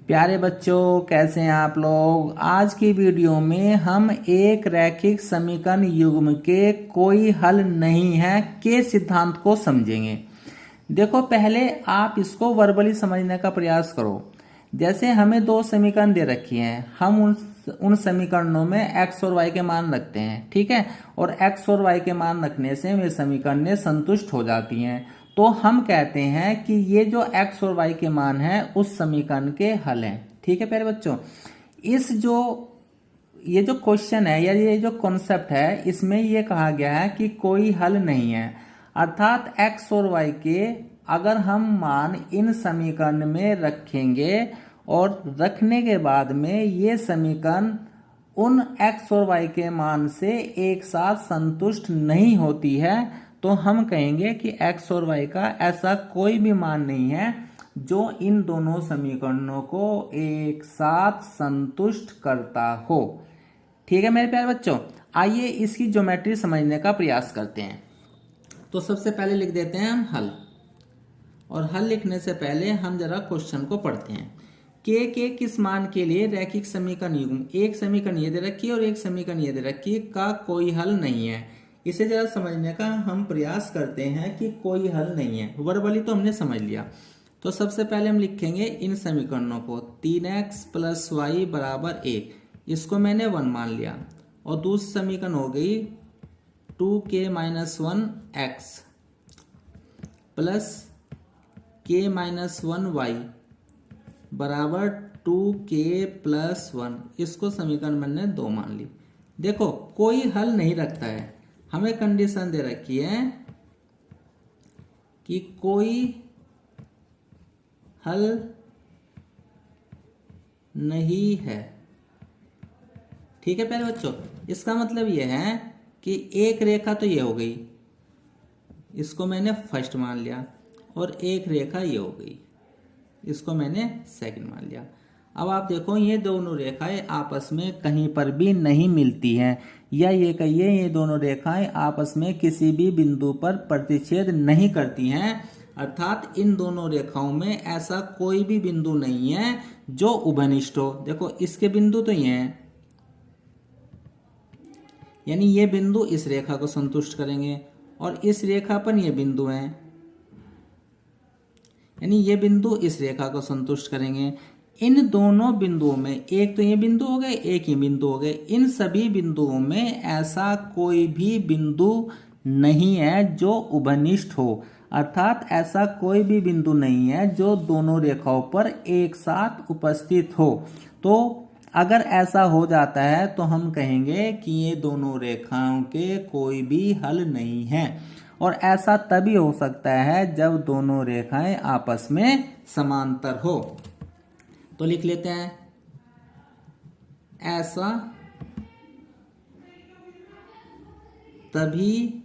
प्यारे बच्चों, कैसे हैं आप लोग। आज की वीडियो में हम एक रैखिक समीकरण युग्म के कोई हल नहीं है के सिद्धांत को समझेंगे। देखो, पहले आप इसको वर्बली समझने का प्रयास करो। जैसे हमें दो समीकरण दे रखी हैं, हम उन समीकरणों में x और y के मान रखते हैं, ठीक है। और x और y के मान रखने से वे समीकरणें संतुष्ट हो जाती हैं। तो हम कहते हैं कि ये जो x और y के मान हैं उस समीकरण के हल हैं, ठीक है प्यारे बच्चों। ये जो क्वेश्चन है या ये जो कॉन्सेप्ट है, इसमें ये कहा गया है कि कोई हल नहीं है, अर्थात x और y के अगर हम मान इन समीकरण में रखेंगे और रखने के बाद में ये समीकरण उन x और y के मान से एक साथ संतुष्ट नहीं होती है, तो हम कहेंगे कि x और y का ऐसा कोई भी मान नहीं है जो इन दोनों समीकरणों को एक साथ संतुष्ट करता हो। ठीक है मेरे प्यारे बच्चों, आइए इसकी ज्योमेट्री समझने का प्रयास करते हैं। तो सबसे पहले लिख देते हैं हम हल, और हल लिखने से पहले हम जरा क्वेश्चन को पढ़ते हैं। के किस मान के लिए रैखिक समीकरण युग्म, एक समीकरण ये दे रखी है और एक समीकरण ये दे रखी है, का कोई हल नहीं है। इसे जरा समझने का हम प्रयास करते हैं कि कोई हल नहीं है। वर्बली तो हमने समझ लिया। तो सबसे पहले हम लिखेंगे इन समीकरणों को, 3x + y = 1, इसको मैंने 1 मान लिया। और दूसरी समीकरण हो गई 2k - 1x + k - 1y = 2k + 1, इसको समीकरण मैंने 2 मान ली। देखो, कोई हल नहीं रखता है, हमें कंडीशन दे रखी है कि कोई हल नहीं है। ठीक है प्यारे बच्चों, इसका मतलब यह है कि एक रेखा तो ये हो गई, इसको मैंने फर्स्ट मान लिया, और एक रेखा ये हो गई, इसको मैंने सेकंड मान लिया। अब आप देखो, ये दोनों रेखाएं आपस में कहीं पर भी नहीं मिलती हैं, या ये कहिए ये दोनों रेखाएं आपस में किसी भी बिंदु पर प्रतिच्छेद नहीं करती हैं, अर्थात इन दोनों रेखाओं में ऐसा कोई भी बिंदु नहीं है जो उभयनिष्ठ हो। देखो, इसके बिंदु तो ये हैं, यानी ये बिंदु इस रेखा को संतुष्ट करेंगे, और इस रेखा पर ये बिंदु हैं, यानी ये बिंदु इस रेखा को संतुष्ट करेंगे। इन दोनों बिंदुओं में, एक तो ये बिंदु हो गए, एक ये बिंदु हो गए, इन सभी बिंदुओं में ऐसा कोई भी बिंदु नहीं है जो उभयनिष्ठ हो, अर्थात ऐसा कोई भी बिंदु नहीं है जो दोनों रेखाओं पर एक साथ उपस्थित हो। तो अगर ऐसा हो जाता है तो हम कहेंगे कि ये दोनों रेखाओं के कोई भी हल नहीं है, और ऐसा तभी हो सकता है जब दोनों रेखाएं आपस में समांतर हो। तो लिख लेते हैं, ऐसा तभी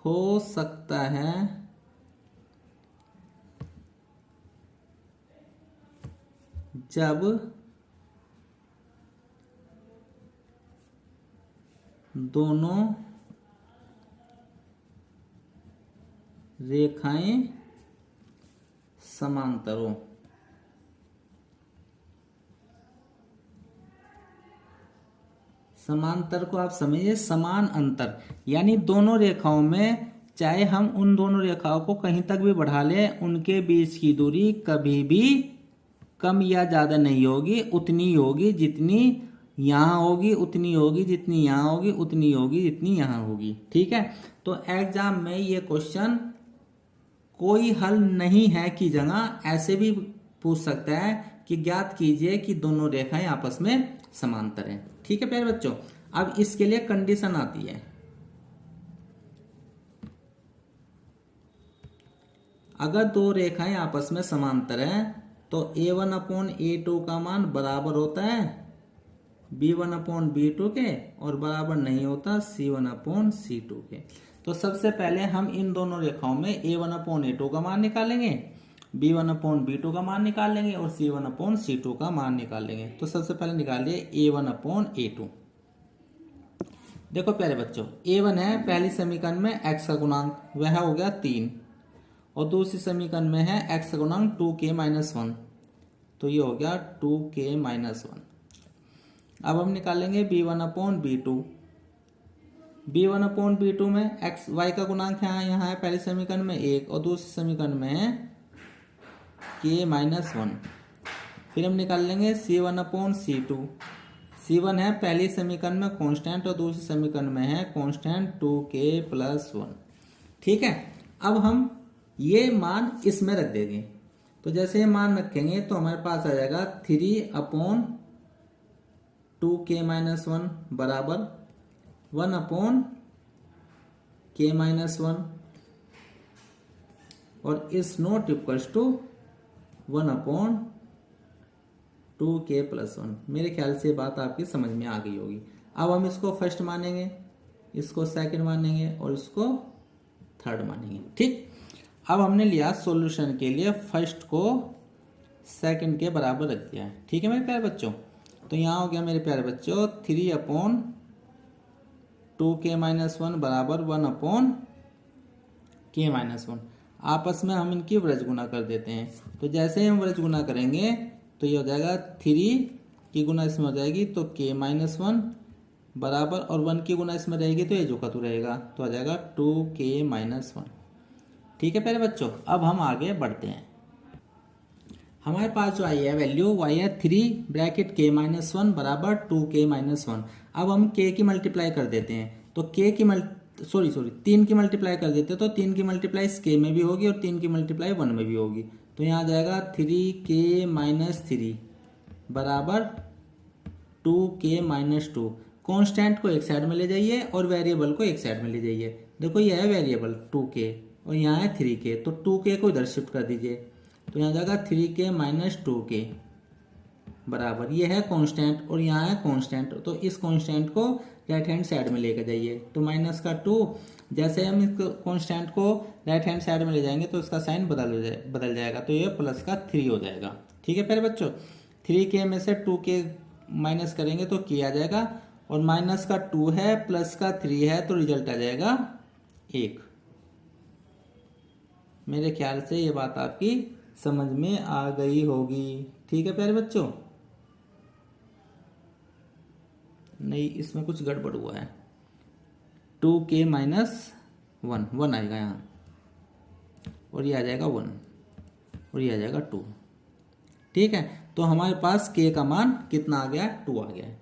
हो सकता है जब दोनों रेखाएं समांतर हो। समांतर को आप समझिए समान अंतर, यानी दोनों रेखाओं में चाहे हम उन दोनों रेखाओं को कहीं तक भी बढ़ा लें, उनके बीच की दूरी कभी भी कम या ज्यादा नहीं होगी, उतनी होगी जितनी यहाँ होगी, उतनी होगी जितनी यहाँ होगी, उतनी होगी जितनी यहाँ होगी। ठीक है, तो एग्जाम में ये क्वेश्चन कोई हल नहीं है की जगह ऐसे भी पूछ सकता है कि ज्ञात कीजिए कि दोनों रेखाएं आपस में समांतर हैं। ठीक है प्यारे बच्चों, अब इसके लिए कंडीशन आती है। अगर दो रेखाएं आपस में समांतर हैं तो a1/a2 का मान बराबर होता है b1/b2 के, और बराबर नहीं होता c1/c2 के। तो सबसे पहले हम इन दोनों रेखाओं में a1/a2 का मान निकालेंगे, b1/b2 का मान निकाल लेंगे, और c1/c2 का मान निकाल लेंगे। तो सबसे पहले निकालिए a1/a2। देखो प्यारे बच्चों, a1 है पहली समीकरण में x का गुणांक, वह हो गया 3, और दूसरी समीकरण में है x का गुणांक 2k - 1, तो ये हो गया 2k-1। अब हम निकालेंगे b1/b2। b1/b2 में x y का गुणांक यहाँ है पहले समीकरण में 1 और दूसरे समीकरण में है k-1। फिर हम निकाल लेंगे c1/c2। c1 है पहले समीकरण में कांस्टेंट और दूसरे समीकरण में है कांस्टेंट 2k+1। ठीक है, अब हम ये मान इसमें रख देंगे। तो जैसे ये मान रखेंगे तो हमारे पास आ जाएगा 3/2k-1 बराबर 1/k-1 और इस नॉट इक्वल्स टू 1/2k+1। मेरे ख्याल से बात आपकी समझ में आ गई होगी। अब हम इसको फर्स्ट मानेंगे, इसको सेकंड मानेंगे और इसको थर्ड मानेंगे। ठीक, अब हमने लिया सॉल्यूशन के लिए फर्स्ट को सेकंड के बराबर रख दिया है। ठीक है मेरे प्यारे बच्चों, तो यहाँ हो गया मेरे प्यारे बच्चों 3/2k-1 बराबर 1/k-1। आपस में हम इनकी व्रज गुना कर देते हैं। तो जैसे हम व्रज गुना करेंगे तो ये हो जाएगा 3 की गुना इसमें हो जाएगी तो k-1 बराबर, और 1 की गुना इसमें रहेगी तो ये जो का तो रहेगा, तो आ जाएगा 2k-1। ठीक है प्यारे बच्चों, अब हम आगे बढ़ते हैं। हमारे पास जो आई है वैल्यू y है 3(k-1 बराबर 2k-1। अब हम k की मल्टीप्लाई कर देते हैं तो k की 3 की मल्टीप्लाई कर देते हैं तो 3 की मल्टीप्लाई इस k में भी होगी और 3 की मल्टीप्लाई 1 में भी होगी। तो यहाँ आ जाएगा 3k-3 बराबर 2k-2। कांस्टेंट को एक साइड में ले जाइए और वेरिएबल को एक साइड में ले जाइए। देखो ये है वेरिएबल 2k और यहाँ है 3k, तो 2k को इधर शिफ्ट कर दीजिए तो यहाँ जाएगा 3k-2k बराबर, ये है कांस्टेंट और यहाँ है कांस्टेंट, तो इस कांस्टेंट को राइट हैंड साइड में लेकर जाइए। तो -2, जैसे हम इस कांस्टेंट को राइट हैंड साइड में ले जाएंगे तो इसका साइन बदल जाएगा, तो ये +3 हो जाएगा। ठीक है प्यारे बच्चों, 3k में से 2k माइनस करेंगे तो k आ जाएगा और -2 है +3 है तो रिजल्ट आ जाएगा 1। मेरे ख्याल से ये बात आपकी समझ में आ गई होगी। ठीक है प्यारे बच्चों, नहीं इसमें कुछ गड़बड़ हुआ है। 2k-1 1 आएगा यहाँ और ये आ जाएगा 1 और ये आ जाएगा 2। ठीक है, तो हमारे पास k का मान कितना आ गया है, 2 आ गया है।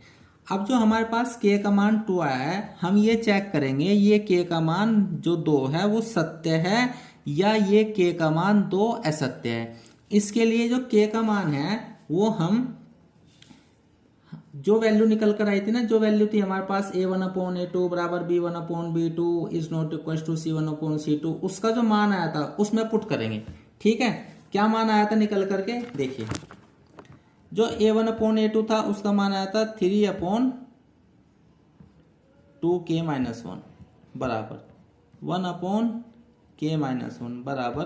अब जो हमारे पास k का मान 2 आया है, हम ये चेक करेंगे ये k का मान जो 2 है वो सत्य है या ये k का मान 2 असत्य है। इसके लिए जो k का मान है वो हम जो वैल्यू निकल कर आई थी ना, जो वैल्यू थी हमारे पास a1/a2 बराबर b1/b2 is not equal to c1/c2, उसका जो मान आया था उसमें पुट करेंगे। ठीक है, क्या मान आया था निकल करके देखिए, जो a1/a2 था उसका मान आया था 3/2k-1 बराबर 1/k-1 बराबर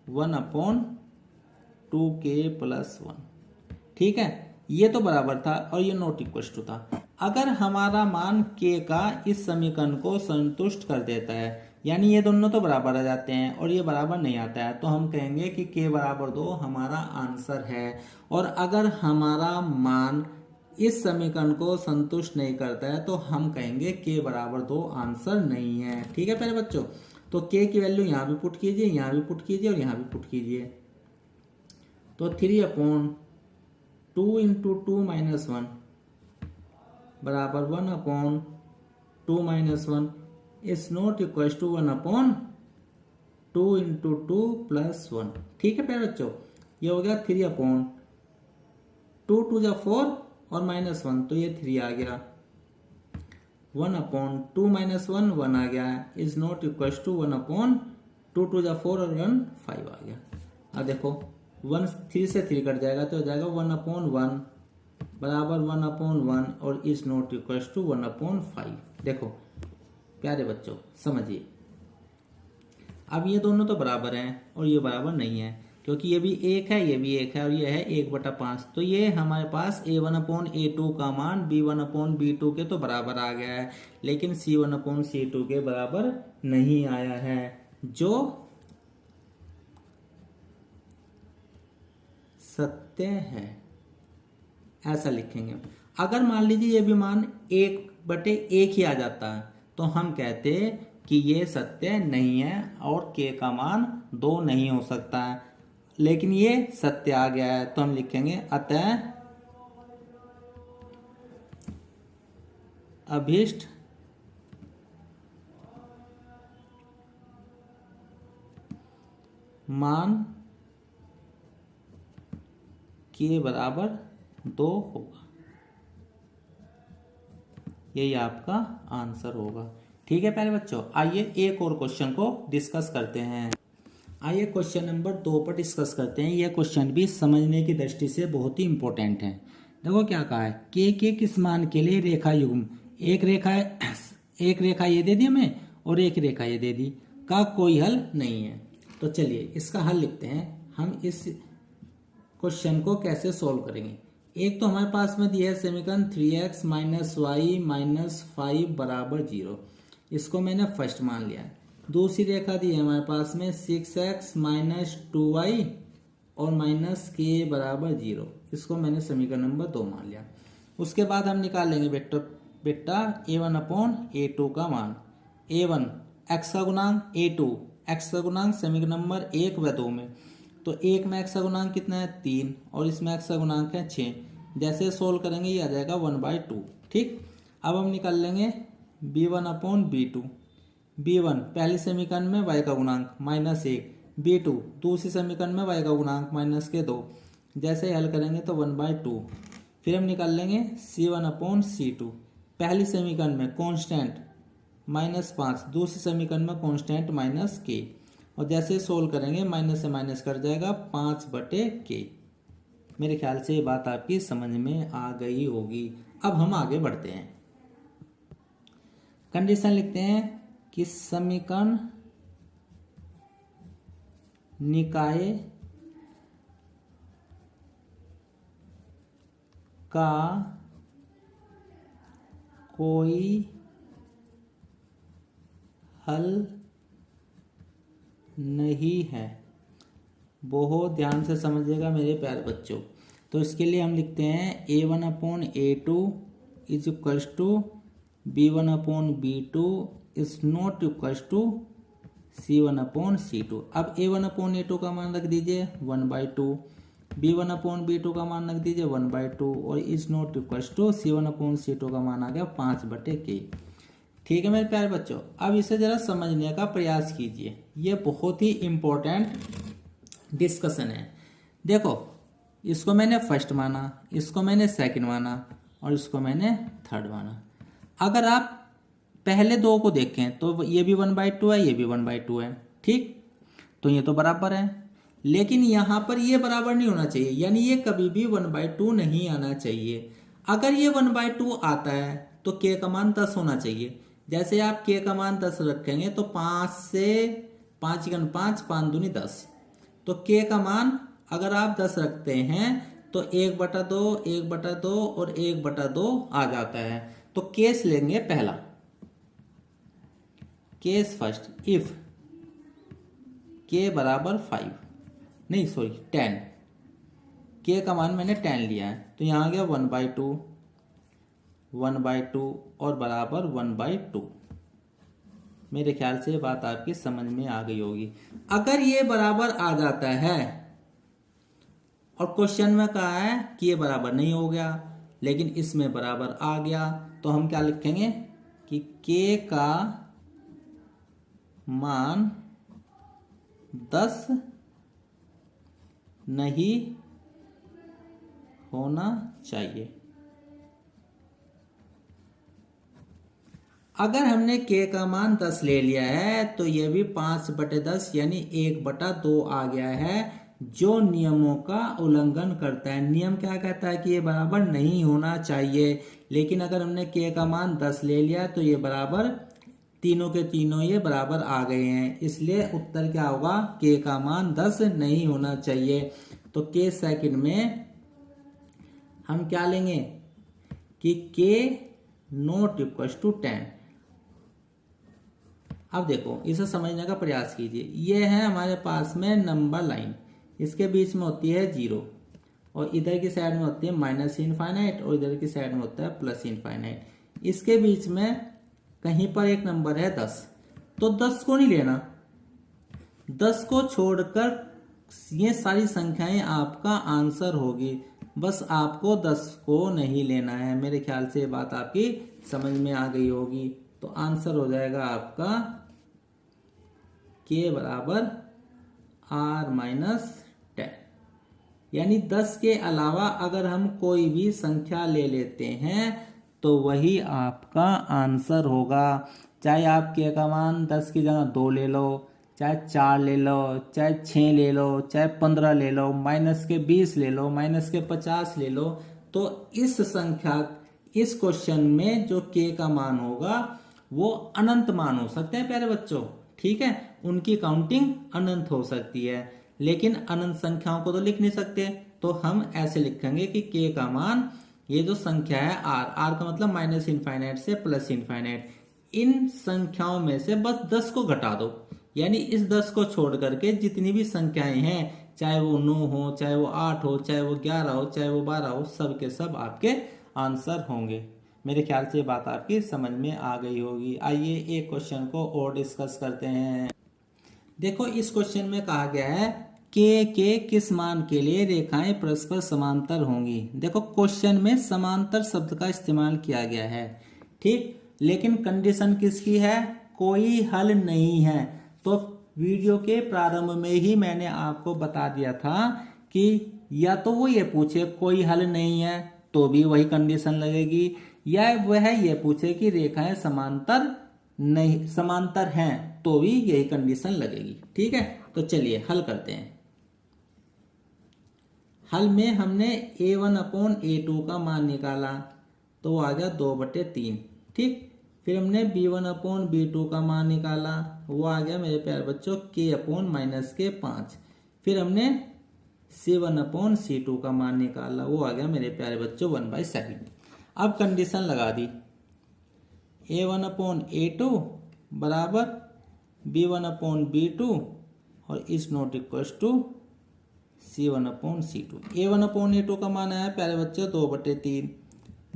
1/2k+1। ठीक है, ये तो बराबर था और ये नॉट इक्वल टू था। अगर हमारा मान k का इस समीकरण को संतुष्ट कर देता है, यानी ये दोनों तो बराबर आ जाते हैं और ये बराबर नहीं आता है, तो हम कहेंगे कि k बराबर 2 हमारा आंसर है। और अगर हमारा मान इस समीकरण को संतुष्ट नहीं करता है तो हम कहेंगे k बराबर 2 आंसर नहीं है। ठीक है प्यारे बच्चों, तो k की वैल्यू यहाँ भी पुट कीजिए, यहाँ भी पुट कीजिए और यहाँ भी पुट कीजिए। तो 3/2 × 2 - 1 बराबर 1/2 - 1 इज नॉट इक्वल टू 1/2 × 2 + 1। ठीक है प्यारे बच्चों, ये हो गया 3/2 2 जा 4 और -1 तो ये 3 आ गया। 1/2 - 1 1 आ गया, इज नॉट इक्वल टू 1/2 जा 4 और 1 5 आ गया। अब देखो 1 3 से 3 कट जाएगा तो हो जाएगा 1/1 बराबर 1/1 और इज नॉट इक्वल टू 1/5। देखो प्यारे बच्चों समझिए, अब ये दोनों तो बराबर हैं और ये बराबर नहीं है, क्योंकि ये भी 1 है ये भी 1 है और ये है 1/5। तो ये हमारे पास a1/a2 का मान b1/b2 के तो बराबर आ गया है, लेकिन c1/c2 के बराबर नहीं आया है। जो सत्य है, ऐसा लिखेंगे। अगर मान लीजिए ये भी मान 1/1 ही आ जाता है तो हम कहते कि ये सत्य नहीं है और k का मान 2 नहीं हो सकता है, लेकिन ये सत्य आ गया है तो हम लिखेंगे अतः अभीष्ट मान k बराबर 2 होगा। यही आपका आंसर होगा। ठीक है प्यारे बच्चों, आइए एक और क्वेश्चन को डिस्कस करते हैं। आइए क्वेश्चन नंबर 2 पर डिस्कस करते हैं। यह क्वेश्चन भी समझने की दृष्टि से बहुत ही इंपॉर्टेंट है। देखो क्या कहा है, के किस मान के लिए रेखा युग्म, एक रेखा ये दे दी हमें और एक रेखा ये दे दी, का कोई हल नहीं है। तो चलिए इसका हल लिखते हैं। हम इस क्वेश्चन को कैसे सोल्व करेंगे। एक तो हमारे पास में दिया है समीकरण 3x - y - 5 बराबर 0, इसको मैंने फर्स्ट मान लिया है। दूसरी रेखा दी है हमारे पास में 6x - 2y और -k बराबर 0, इसको मैंने समीकरण नंबर 2 मान लिया। उसके बाद हम निकाल लेंगे बेटा a1/a2 का मान। a1 x का गुणांक, a2 x का गुणांक समीकरण नंबर 1 व 2 में। तो 1 में x का गुणांक कितना है 3 और इसमें x का गुणांक है 6। जैसे सोल्व करेंगे ये आ जाएगा 1/2। ठीक, अब हम निकाल लेंगे b1/b2। b1 पहले समीकरण में y का गुणांक -1, b2 दूसरी समीकरण में y का गुणांक -2। जैसे हल करेंगे तो 1/2। फिर हम निकाल लेंगे c1/c2, पहली समीकरण में कांस्टेंट -5, दूसरी समीकरण में कांस्टेंट -k, और जैसे सोल्व करेंगे माइनस से माइनस कर जाएगा 5/k। मेरे ख्याल से ये बात आपकी समझ में आ गई होगी। अब हम आगे बढ़ते हैं। कंडीशन लिखते हैं कि समीकरण निकाय का कोई हल नहीं है। बहुत ध्यान से समझिएगा मेरे प्यारे बच्चों। तो इसके लिए हम लिखते हैं a1/a2 is equals to b1/b2 is not equals to c1/c2। अब a1/a2 का मान रख दीजिए 1/2, b1/b2 का मान रख दीजिए 1/2 और is not equals to c1/c2 का मान आ गया 5/k। ठीक है मेरे प्यारे बच्चों, अब इसे जरा समझने का प्रयास कीजिए। ये बहुत ही इंपॉर्टेंट डिस्कशन है। देखो, इसको मैंने फर्स्ट माना, इसको मैंने सेकंड माना और इसको मैंने थर्ड माना। अगर आप पहले दो को देखें तो ये भी 1/2 है, ये भी 1/2 है। ठीक, तो ये तो बराबर है, लेकिन यहां पर ये बराबर नहीं होना चाहिए, यानी ये कभी भी 1/2 नहीं आना चाहिए। अगर ये 1/2 आता है तो k का मान 10 होना चाहिए। जैसे आप k का मान 10 रखेंगे तो 5 से 5 × 5 5 दूनी 10, तो k का मान अगर आप 10 रखते हैं तो 1/2 1/2 और 1/2 आ जाता है। तो केस लेंगे पहला, केस फर्स्ट, इफ k बराबर 5, नहीं सॉरी 10, k का मान मैंने 10 लिया है तो यहां आ गया 1/2 1/2 और बराबर 1/2। मेरे ख्याल से ये बात आपकी समझ में आ गई होगी। अगर ये बराबर आ जाता है और क्वेश्चन में कहा है कि ये बराबर नहीं हो गया लेकिन इसमें बराबर आ गया, तो हम क्या लिखेंगे कि k का मान 10 नहीं होना चाहिए। अगर हमने k का मान 10 ले लिया है तो यह भी 5/10 यानी 1/2 आ गया है, जो नियमों का उल्लंघन करता है। नियम क्या कहता है कि ये बराबर नहीं होना चाहिए, लेकिन अगर हमने k का मान 10 ले लिया तो ये बराबर, तीनों के तीनों ये बराबर आ गए हैं, इसलिए उत्तर क्या होगा, k का मान 10 नहीं होना चाहिए। तो k सेकंड में हम क्या लेंगे कि k नॉट इक्वल टू 10। अब देखो इसे समझने का प्रयास कीजिए। ये है हमारे पास में नंबर लाइन, इसके बीच में होती है 0। और इधर की साइड में होती है माइनस इनफाइनाइट और इधर की साइड में होता है प्लस इनफाइनाइट। इसके बीच में कहीं पर एक नंबर है 10, तो 10 को नहीं लेना, 10 को छोड़कर ये सारी संख्याएं आपका आंसर होगी, बस आपको 10 को नहीं लेना है। मेरे ख्याल से ये बात आपकी समझ में आ गई होगी। तो आंसर हो जाएगा आपका k बराबर r-10, यानी 10 के अलावा अगर हम कोई भी संख्या ले लेते हैं तो वही आपका आंसर होगा। चाहे आप k का मान 10 की जगह 2 ले लो, चाहे 4 ले लो, चाहे 6 ले लो, चाहे 15 ले लो, माइनस के 20 ले लो, माइनस के 50 ले लो, तो इस क्वेश्चन में जो k का मान होगा वो अनंत मान हो सकते हैं प्यारे बच्चों, ठीक है, उनकी काउंटिंग अनंत हो सकती है, लेकिन अनंत संख्याओं को तो लिख नहीं सकते। तो हम ऐसे लिखेंगे कि k का मान, ये जो संख्या है r का मतलब माइनस इनफाइनाइट से प्लस इनफाइनाइट, इन संख्याओं में से बस 10 को घटा दो, यानी इस 10 को छोड़ करके जितनी भी संख्याएं हैं, चाहे वो 9 हो, चाहे वो 8 हो, चाहे वो 11 हो, चाहे वो 12 हो, सब के सब आपके आंसर होंगे। मेरे ख्याल से ये बात आपकी समझ में आ गई होगी। आइए एक क्वेश्चन को और डिस्कस करते हैं। देखो इस क्वेश्चन में कहा गया है के किस मान के लिए रेखाएं परस्पर समांतर होंगी। देखो क्वेश्चन में समांतर शब्द का इस्तेमाल किया गया है, ठीक, लेकिन कंडीशन किसकी है, कोई हल नहीं है। तो वीडियो के प्रारंभ में ही मैंने आपको बता दिया था कि या तो वो ये पूछे कोई हल नहीं है तो भी वही कंडीशन लगेगी, या वह ये पूछे कि रेखाएं समांतर हैं तो भी यही कंडीशन लगेगी, ठीक है। तो चलिए हल करते हैं। हल में हमने a1/a2 का मान निकाला तो वो आ गया 2/3, ठीक। फिर हमने b1/b2 का मान निकाला, वो आ गया मेरे प्यारे बच्चों k/-5। फिर हमने c1/c2 का मान निकाला, वो आ गया मेरे प्यारे बच्चों 1/7। अब कंडीशन लगा दी, a1/a2 बराबर b1/b2 और is not equal to c1/c2। a1/a2 का मान आया प्यारे बच्चों 2/3,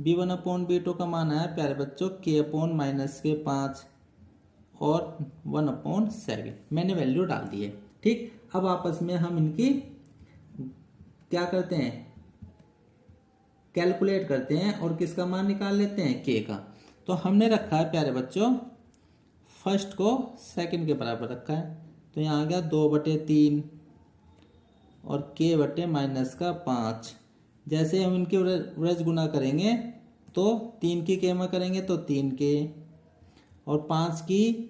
b1/b2 का मान आया प्यारे बच्चों k/-5 और 1/7 मैंने वैल्यू डाल दी है, ठीक। अब आपस में हम इनकी क्या करते हैं, कैलकुलेट करते हैं और किसका मान निकाल लेते हैं, k का। तो हमने रखा है प्यारे बच्चों फर्स्ट को सेकंड के बराबर रखा है, तो यहाँ आ गया 2/3 और k/-5। जैसे हम इनके व्रज गुना करेंगे तो 3 की k में करेंगे तो 3k और 5 की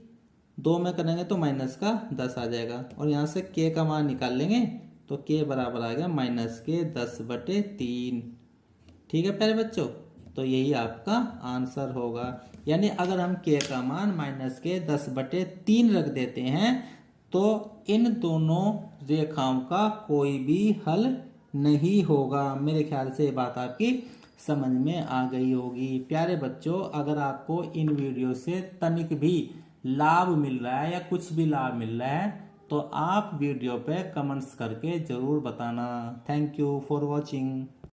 2 में करेंगे तो -10 आ जाएगा, और यहाँ से k का मान निकाल लेंगे तो k बराबर आ गया -10/3, ठीक है प्यारे बच्चों। तो यही आपका आंसर होगा, यानी अगर हम k का मान -10/3 रख देते हैं तो इन दोनों रेखाओं का कोई भी हल नहीं होगा। मेरे ख्याल से ये बात आपकी समझ में आ गई होगी। प्यारे बच्चों, अगर आपको इन वीडियो से तनिक भी लाभ मिल रहा है या कुछ भी लाभ मिल रहा है तो आप वीडियो पे कमेंट्स करके जरूर बताना। Thank you for watching.